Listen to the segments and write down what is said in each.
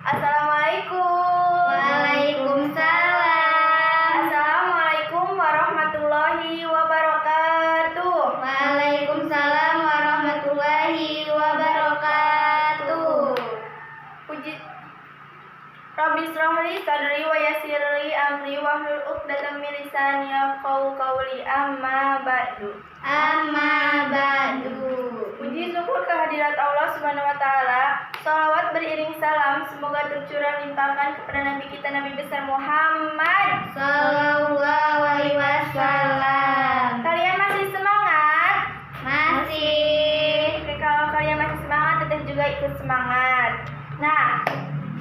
Assalamualaikum. Waalaikumsalam. Assalamualaikum warahmatullahi wabarakatuh. Waalaikumsalam warahmatullahi wabarakatuh. Puji Rabbi shrah li sadri wa yassir li amri wahlul 'uqdatam min lisani yafqahu qawli. Amma ba'du. Puji syukur kehadirat Allah Subhanahu wa taala. Shalawat beriring salam semoga tercurah limpahkan kepada Nabi kita Nabi besar Muhammad Sallallahu alaihi wasallam. Kalian masih semangat? Masih. Oke, kalau kalian masih semangat, Teteh juga ikut semangat. Nah,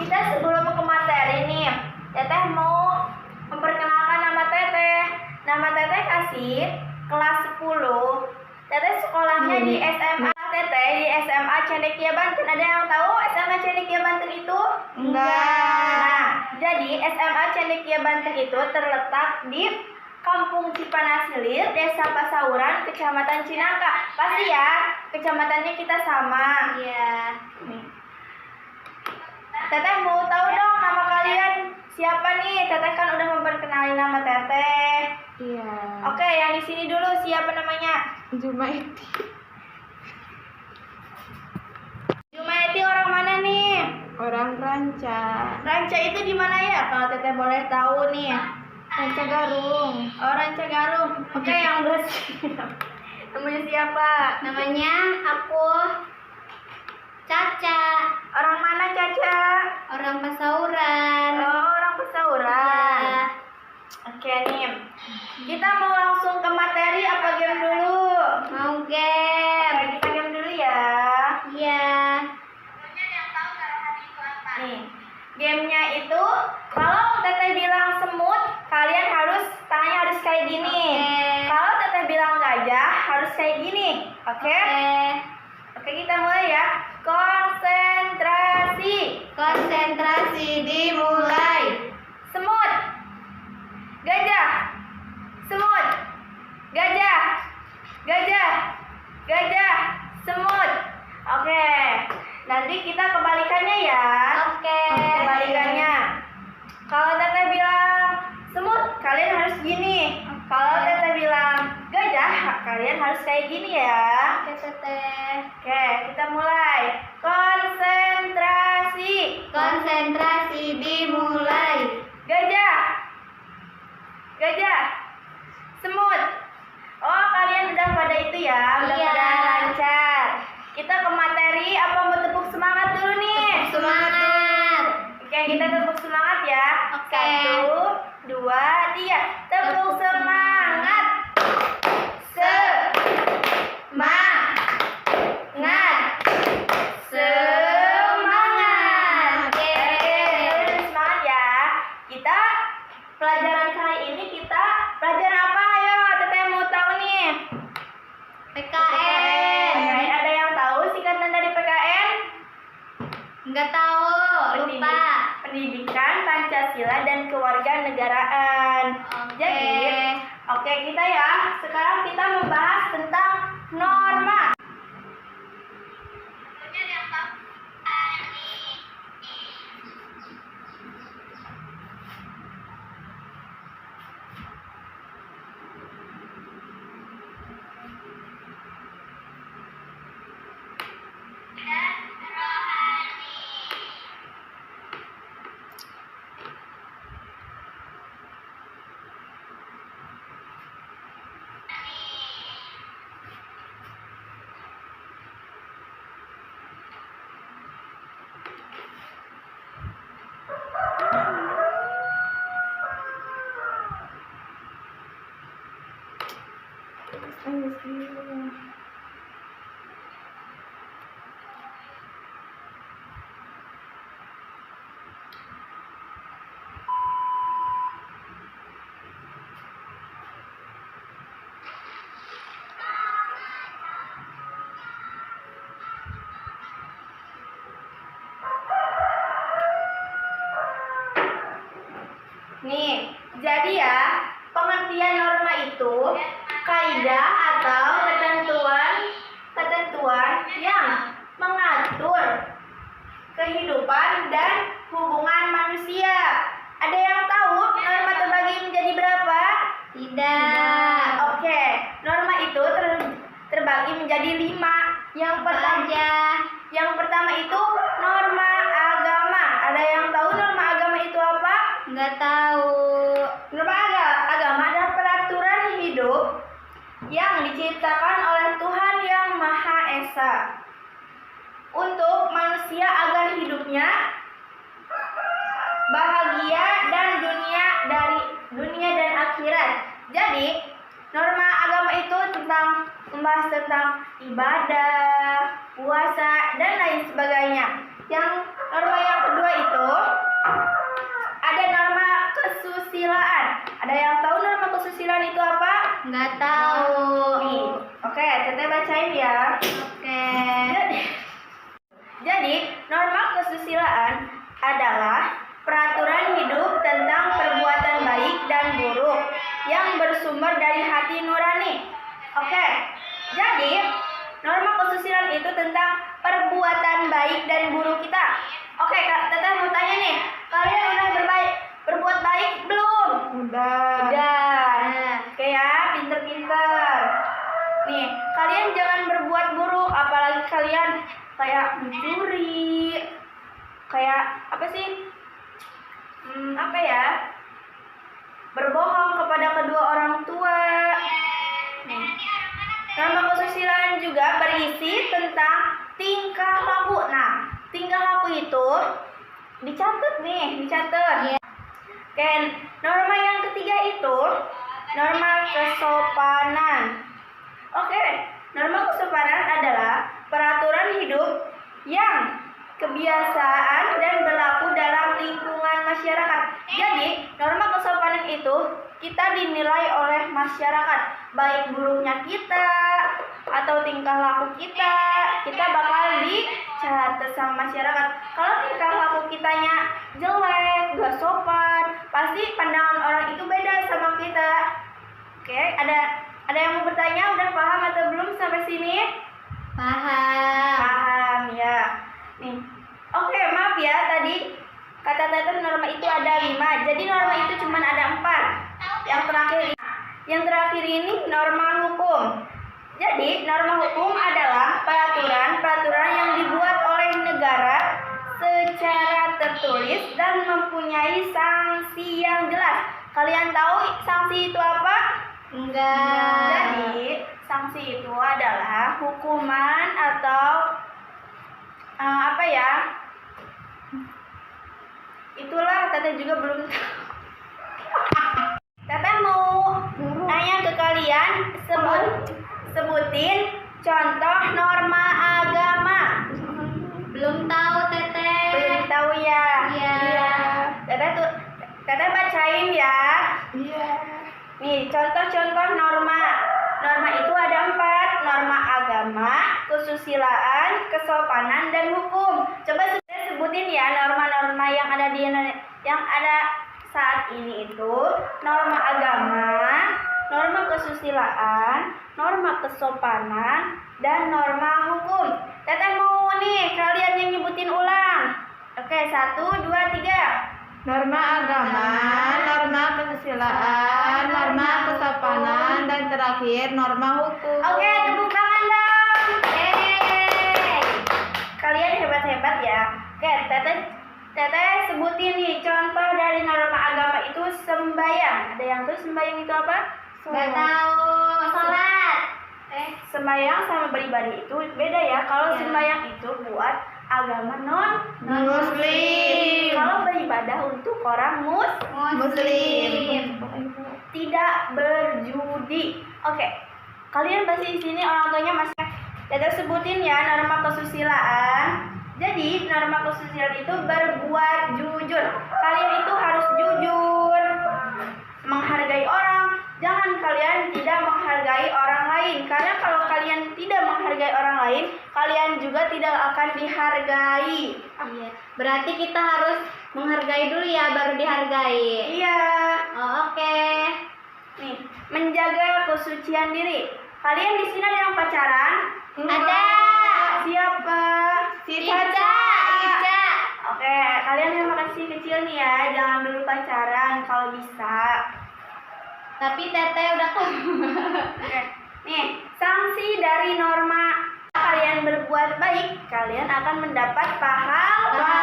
kita sebelum ke materi nih, Teteh mau memperkenalkan nama Teteh. Nama Teteh Kasih, kelas 10. Teteh sekolahnya di SMA Teteh, di SMA Cendekia Banten. Ada yang tahu SMA Cendekia Banten itu? Enggak. Nah, jadi SMA Cendekia Banten itu terletak di Kampung Cipanas Hilir, Desa Pasauran, Kecamatan Cinangka. Pasti ya, kecamatannya kita sama. Iya. Nih. Teteh mau tahu dong nama kalian siapa nih? Teteh kan udah memperkenalkan nama Teteh. Iya. Oke, yang di sini dulu siapa namanya? Jumaiti. Jumaiti orang mana nih? Orang Ranca. Ranca itu di mana ya? Kalau Teteh boleh tahu nih. Ranca Garung. Oh, Ranca Garung. Oke, yang udah siap. Namanya siapa? Namanya aku Caca. Orang mana Caca? Orang Pasauran. Oh, orang Pesauran. Iya. Oke nih. Kita mau langsung ke materi apa game dulu? Mau game. Oke, kita game dulu ya. Iya. Nih, gamenya itu kalau Teteh bilang semut, kalian harus tangannya harus kayak gini. Oke. Kalau Teteh bilang gajah, harus kayak gini. Oke? Oke, kita mulai ya. Konsentrasi. Konsentrasi dimulai. Semut. Gajah. Semut. Gajah. Gajah. Gajah. Semut. Oke. Nanti kita kebalikannya ya. Oke. Kebalikannya. Kalau Teteh bilang semut, kalian harus gini. Kalau Teteh bilang gajah, kalian harus kayak gini ya. Oke, Teteh. Oke, kita mulai. Konsentrasi. Konsentrasi dimulai. Gajah. Gajah. Semut. Oh, kalian udah pada itu ya, udah Iya. pada lancar. Kita ke materi apa mau tepuk semangat dulu nih? Semangat. Oke, kita tepuk semangat ya. Oke. 1, 2, 3. Tepuk semangat. Semangat. Semangat. Oke. Oke, semangat ya. Kita pelajaran kali ini kita pelajaran apa? Ayo, Teteh mau tahu nih. PKN. Ada yang tahu singkatan dari PKN? Enggak tahu. Lupa. Pendidikan, Pancasila, dan Kewarganegaraan. Oke. Jadi, oke kita ya. Sekarang kita membahas tentang norma. Nih, jadi ya, pengertian norma itu kaidah atau ketentuan yang mengatur kehidupan dan Nggak tahu. Norma agama adalah peraturan hidup yang diciptakan oleh Tuhan Yang Maha Esa untuk manusia agar hidupnya bahagia dan dunia dan akhirat. Jadi, norma agama itu membahas tentang ibadah, puasa, dan lain sebagainya. Yang norma yang kedua itu ada norma kesusilaan. Ada yang tahu norma kesusilaan itu apa? Nggak tahu. Nih, oke, Teteh bacain ya. Oke. Jadi, norma kesusilaan adalah peraturan hidup tentang perbuatan baik dan buruk yang bersumber dari hati nurani. Oke, jadi norma kesusilaan itu tentang perbuatan baik dan buruk kita. Oke, Kak Teteh mau tanya nih, kalian udah berbuat baik belum? Udah. Udah. Oke ya, pinter-pinter. Nih, kalian jangan berbuat buruk, apalagi kalian kayak mencuri, kayak apa sih? Apa ya? Berbohong kepada kedua orang tua. Nih. Norma kesusilaan juga berisi tentang tingkah laku. Nah, tingkah laku itu dicatat. Iya. Oke, norma yang ketiga itu norma kesopanan. Oke, norma kesopanan adalah peraturan hidup yang kebiasaan dan berlaku dalam lingkungan masyarakat. Jadi, norma kesopanan itu kita dinilai oleh masyarakat, baik buruknya kita atau tingkah laku kita bakal dicatat sama masyarakat. Kalau tingkah laku kitanya jelek, gak sopan, pasti pandangan orang itu beda sama kita. Oke, ada yang mau bertanya? Udah paham atau belum sampai sini? Paham. Paham ya. Nih, oke, maaf ya, tadi kata Teteh norma itu ada 5. Jadi norma itu cuma ada 4. Yang terakhir ini norma hukum. Jadi norma hukum adalah peraturan yang dibuat oleh negara secara tertulis dan mempunyai sanksi yang jelas. Kalian tahu sanksi itu apa? Enggak. Jadi sanksi itu adalah hukuman atau apa ya? Itulah Teteh juga belum tahu. Teteh mau nanya ke kalian, sebutin contoh norma agama. Belum tahu, Teteh. Belum tahu ya? Iya. Teteh bacain ya. Iya. Nih, contoh-contoh norma. Norma itu ada 4. Norma agama, kesusilaan, kesopanan, dan hukum. Coba sebutin ya norma-norma yang ada saat ini itu. Norma agama, norma kesusilaan, norma kesopanan, dan norma hukum. Teteh mau nih kalian yang nyebutin ulang. Oke, 1, 2, 3. Norma agama, norma kesusilaan, norma kesopanan, dan terakhir norma hukum. Oke, tepuk tangan dong. Yeay. Kalian hebat-hebat ya. Oke, Teteh sebutin nih contoh dari norma agama itu sembahyang. Ada yang tahu sembahyang itu apa? Nggak tahu. Sholat. Sembahyang sama beribadah itu beda ya. Kalau sembahyang itu buat agama non-muslim. Kalau beribadah untuk orang Muslim. tidak berjudi. Oke. Kalian pasti di sini orang tuanya masih. Teteh sebutin ya norma kesusilaan. Jadi norma kesusilaan itu berbuat jujur. Kalian itu harus jujur, menghargai orang. Jangan kalian tidak menghargai orang lain. Karena kalau kalian tidak menghargai orang lain, kalian juga tidak akan dihargai. Iya. Berarti kita harus menghargai dulu ya, baru dihargai. Iya. Oh, oke. Nih, menjaga kesucian diri. Kalian di sini ada yang pacaran? Ada. Siapa? Ica. Oke, kalian yang masih kecil nih ya, jangan dulu pacaran kalau bisa. Tapi Teteh udah Oke. Nih, sanksi dari norma kalian berbuat baik, kalian akan mendapat pahala.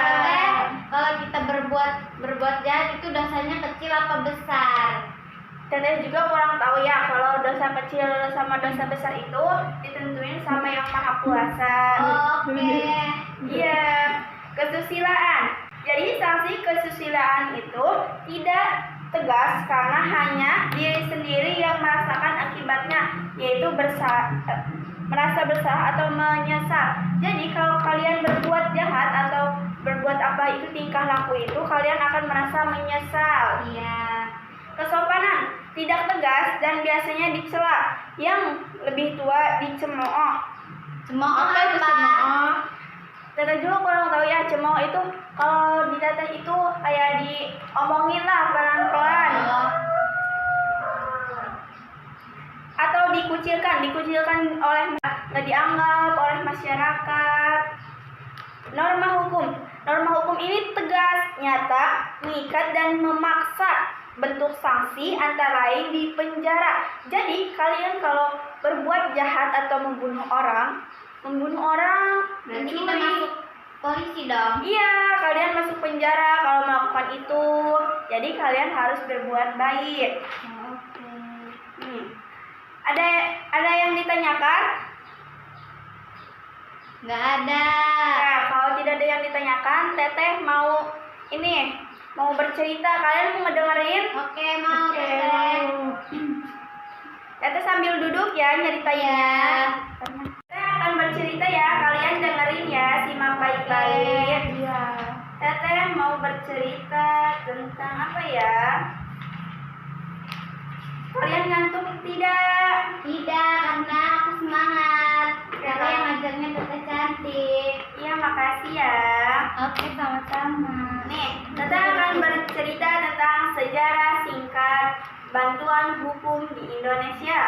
Teteh, kalau kita berbuat jahat dosanya kecil apa besar? Teteh juga kurang tahu ya kalau dosa kecil sama dosa besar itu ditentuin sama yang maha kuasa. Oke. Iya, kesusilaan. Jadi sanksi kesusilaan itu tidak tegas karena hanya diri sendiri yang merasakan akibatnya, yaitu merasa bersalah atau menyesal. Jadi kalau kalian berbuat jahat atau berbuat apa itu tingkah laku itu, kalian akan merasa menyesal. Iya. Kesopanan tidak tegas dan biasanya dicela. Yang lebih tua dicemooh. Cemooh Apa itu apa? cemooh? Teteh juga kurang tahu ya, cemooh itu kalau di teteh itu kayak diomongin lah pelan-pelan. Oh, Atau dikucilkan oleh nggak dianggap oleh masyarakat. Norma hukum ini tegas, nyata, mengikat dan memaksa. Bentuk sanksi antara lain di penjara. Jadi kalian kalau berbuat jahat atau membunuh orang, berarti kita mencuri, masuk polisi dong. iya, kalian masuk penjara kalau melakukan itu. Jadi kalian harus berbuat baik. Oke. Ada yang ditanyakan? Nggak ada. Nah, kalau tidak ada yang ditanyakan, Teteh mau bercerita. Kalian mau dengerin? Oke, mau Oke, Teteh. mau. Teteh sambil duduk ya nyeritainnya. Teteh akan bercerita ya, kalian dengerin ya, simak baik-baik. Iya. Teteh mau bercerita tentang apa ya? Kalian ngantuk tidak? Tidak, karena aku semangat. Karena yang ngajarnya Teteh cantik. Iya, makasih ya. Oke, sama-sama. Nih, Teteh akan bercerita tentang sejarah singkat bantuan hukum di Indonesia.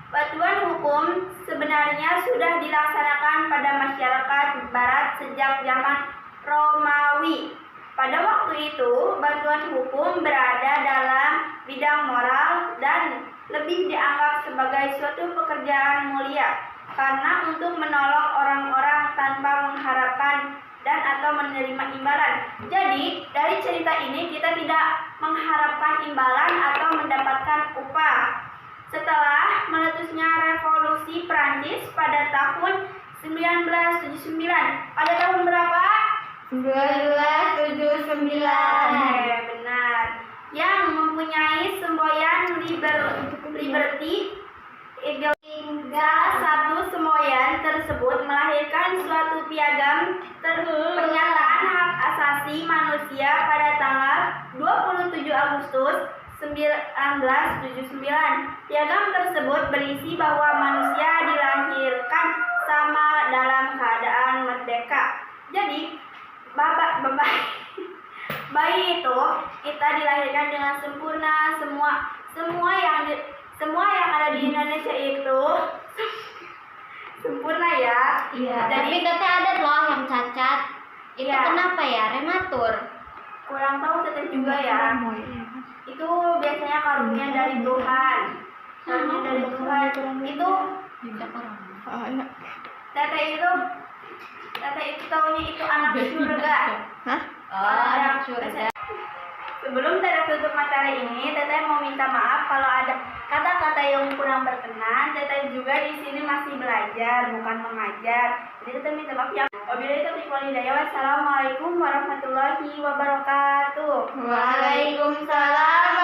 Bantuan hukum sebenarnya sudah dilaksanakan pada masyarakat Barat sejak zaman Romawi. Pada waktu itu, bantuan hukum berada dalam bidang moral dan lebih dianggap sebagai suatu pekerjaan mulia karena untuk menolong orang-orang tanpa mengharapkan dan atau menerima imbalan. Jadi, dari cerita ini kita tidak mengharapkan imbalan atau mendapatkan upah. Setelah meletusnya revolusi Prancis pada tahun 1979. Pada tahun berapa? 1979. Benar. Yang mempunyai semboyan liberty salah satu semboyan tersebut melahirkan suatu piagam pernyataan hak asasi manusia pada tanggal 27 Agustus 1979. Piagam tersebut berisi bahwa manusia dilahirkan sama dalam keadaan merdeka. Jadi bayi itu kita dilahirkan dengan sempurna. Semua yang ada di Indonesia itu sempurna ya. Iya. Jadi Tapi Teteh ada loh yang cacat. Itu Iya. kenapa ya? Rematur. kurang tahu Teteh juga ya. Itu biasanya karunia dari Tuhan. Karunia dari Tuhan. Itu Oh, iya. Teteh itu taunya itu anak surga. Hah? Oh, anak surga. Sebelum Teteh tutup materi ini, Teteh mau minta maaf kalau ada kata-kata yang kurang berkenan. Teteh juga di sini masih belajar, bukan mengajar. Jadi Teteh minta maaf ya. Wabillahi taufiq wal hidayah. Wassalamualaikum warahmatullahi wabarakatuh. Waalaikumsalam